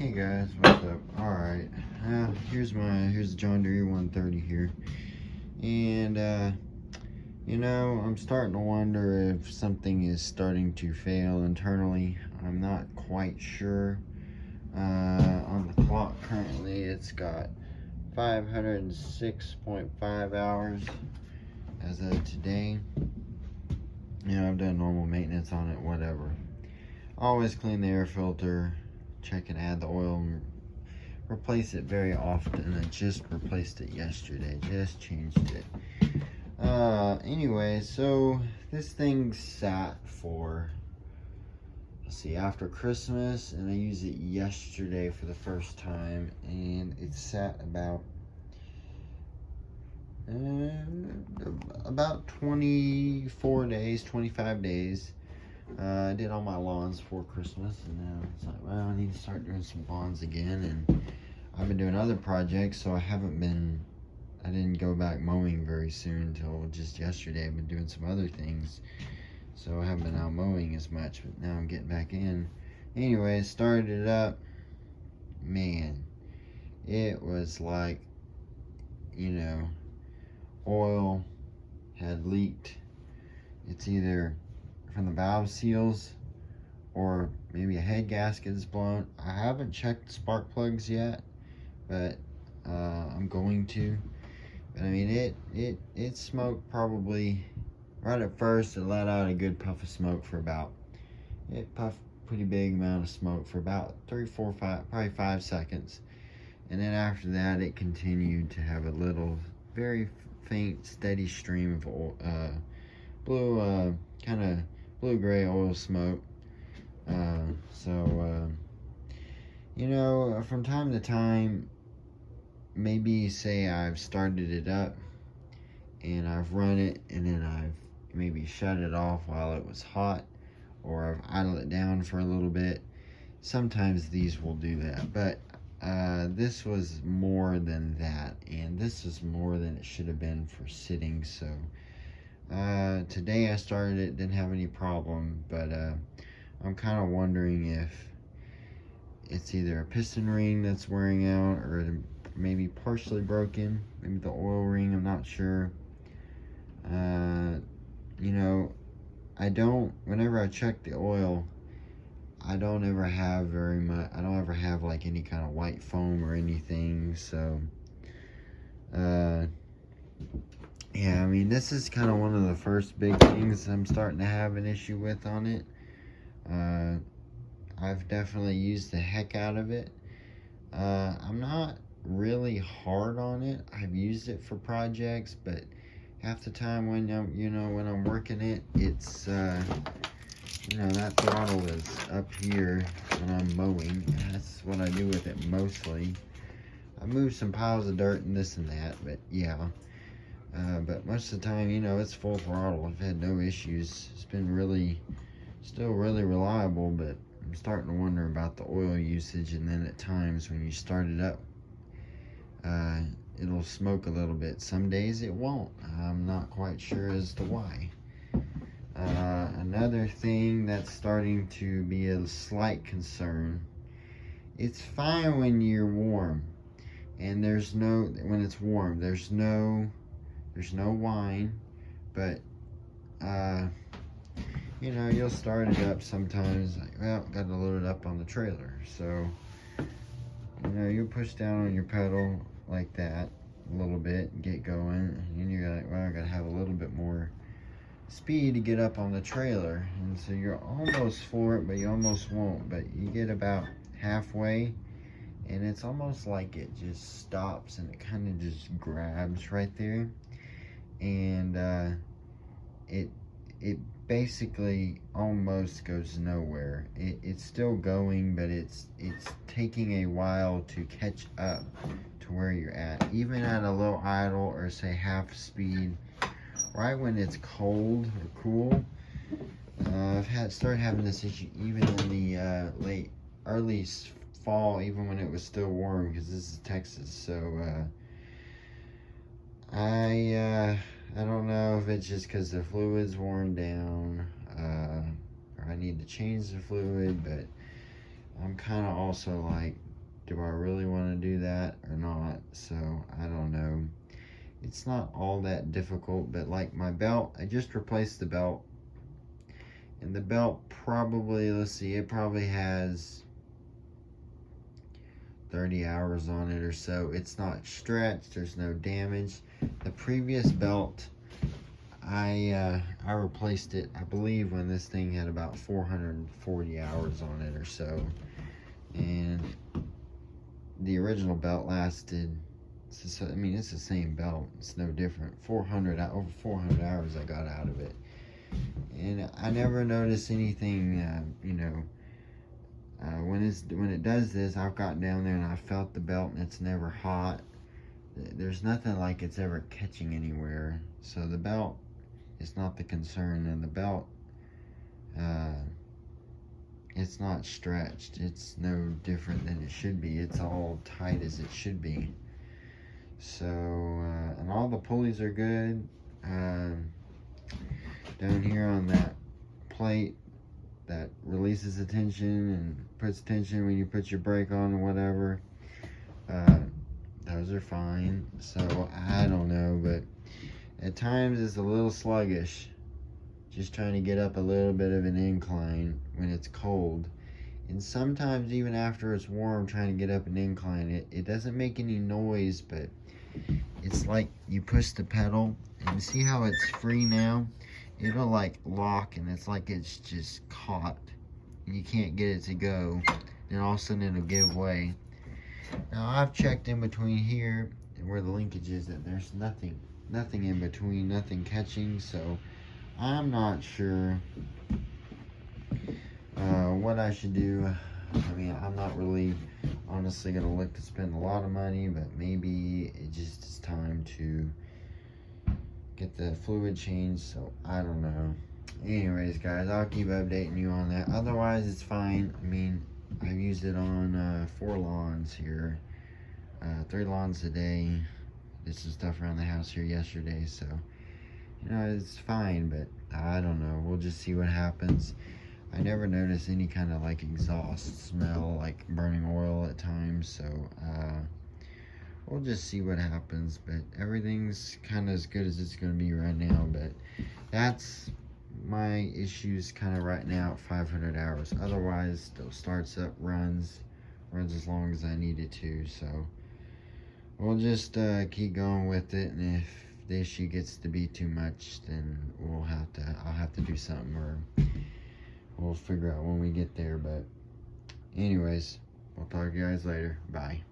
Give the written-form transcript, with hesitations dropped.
Hey guys, what's up? Alright, here's the John Deere E130 here. And, I'm starting to wonder if something is starting to fail internally. I'm not quite sure. On the clock currently, it's got 506.5 hours as of today. I've done normal maintenance on it, whatever. Always clean the air filter, check and add the oil, and replace it very often. I just replaced it yesterday, just changed it. Anyway, so this thing sat for, after Christmas, and I used it yesterday for the first time, and it sat about 24 days, 25 days. I did all my lawns before Christmas, and now it's like, well, I need to start doing some lawns again. And I've been doing other projects, so I didn't go back mowing very soon until just yesterday. I've been doing some other things, so I haven't been out mowing as much, but now I'm getting back in. Anyway, started it up. Man, it was like, oil had leaked. It's either from the valve seals or maybe a head gasket is blown. I haven't checked the spark plugs yet, but I'm going to. But I mean, it smoked probably right at first. It let out a good puff of smoke it puffed pretty big amount of smoke for about 3, 4, 5, probably 5 seconds. And then after that, it continued to have a little, very faint, steady stream of oil, blue, kind of blue-gray oil smoke. From time to time, maybe say I've started it up and I've run it, and then I've maybe shut it off while it was hot, or I've idled it down for a little bit. Sometimes these will do that, but this was more than that, and this is more than it should have been for sitting. So today I started it, didn't have any problem, but I'm kind of wondering if it's either a piston ring that's wearing out, or maybe partially broken, maybe the oil ring, I'm not sure. Whenever I check the oil, I don't ever have like any kind of white foam or anything. So yeah, I mean, this is kind of one of the first big things I'm starting to have an issue with on it. I've definitely used the heck out of it. I'm not really hard on it. I've used it for projects, but half the time when I'm working it, it's that throttle is up here when I'm mowing. That's what I do with it mostly. I move some piles of dirt and this and that, but yeah. But most of the time, it's full throttle. I've had no issues. It's been still really reliable, but I'm starting to wonder about the oil usage. And then at times when you start it up, it'll smoke a little bit. Some days it won't. I'm not quite sure as to why. Another thing that's starting to be a slight concern, it's fine when you're warm, and when it's warm, there's no whine, but you'll start it up sometimes, like, well, gotta load it up on the trailer. So you'll push down on your pedal like that a little bit and get going, and you're like, well, I gotta have a little bit more speed to get up on the trailer. And so you're almost for it, but you almost won't. But you get about halfway, and it's almost like it just stops, and it kind of just grabs right there, and it basically almost goes nowhere. It's still going, but it's taking a while to catch up to where you're at, even at a low idle, or say half speed. Right when it's cold or cool, I've started having this issue even in the early fall, even when it was still warm, because this is Texas. So I don't know if it's just because the fluid's worn down, or I need to change the fluid, but I'm kind of also like, do I really want to do that or not? So I don't know. It's not all that difficult, but like my belt, I just replaced the belt, and the belt probably, let's see, it probably has 30 hours on it or so. It's not stretched, there's no damage. The previous belt, I replaced it, I believe, when this thing had about 440 hours on it or so. And the original belt lasted, I mean, it's the same belt, it's no different. Over 400 hours I got out of it. And I never noticed anything, you know, when it does this, I've gotten down there and I felt the belt and it's never hot. There's nothing like it's ever catching anywhere. So the belt is not the concern, and the belt, it's not stretched. It's no different than it should be. It's all tight as it should be. So, and all the pulleys are good. Down here on that plate that releases the tension and puts tension when you put your brake on or whatever, those are fine. So I don't know, but at times it's a little sluggish, just trying to get up a little bit of an incline when it's cold. And sometimes even after it's warm, trying to get up an incline, it doesn't make any noise, but it's like you push the pedal and you see how it's free now? It'll like lock, and it's like it's just caught and you can't get it to go. Then all of a sudden it'll give way. Now I've checked in between here and where the linkage is that there's nothing in between, nothing catching, so I'm not sure what I should do. I mean, I'm not really honestly gonna look to spend a lot of money, but maybe it just is time to get the fluid changed, so I don't know. Anyways, guys, I'll keep updating you on that. Otherwise, it's fine. I mean, I've used it on 4 lawns here, 3 lawns today. Did some stuff around the house here yesterday, so you know, it's fine, but I don't know. We'll just see what happens. I never notice any kind of like exhaust smell, like burning oil at times, so we'll just see what happens. But everything's kind of as good as it's going to be right now, but that's my issues kind of right now at 500 hours. Otherwise, still starts up, runs as long as I need it to, so we'll just keep going with it. And if the issue gets to be too much, then I'll have to do something, or we'll figure out when we get there. But anyways, we'll talk to you guys later. Bye.